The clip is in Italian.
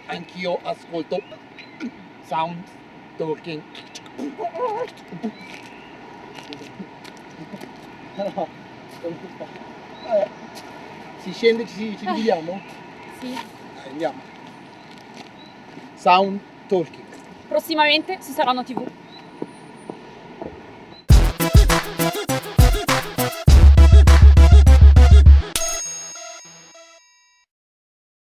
Anch'io ascolto sound talking. Si scende, ci dividiamo? Sì. Andiamo. Sound talking. Prossimamente su Saranno TV.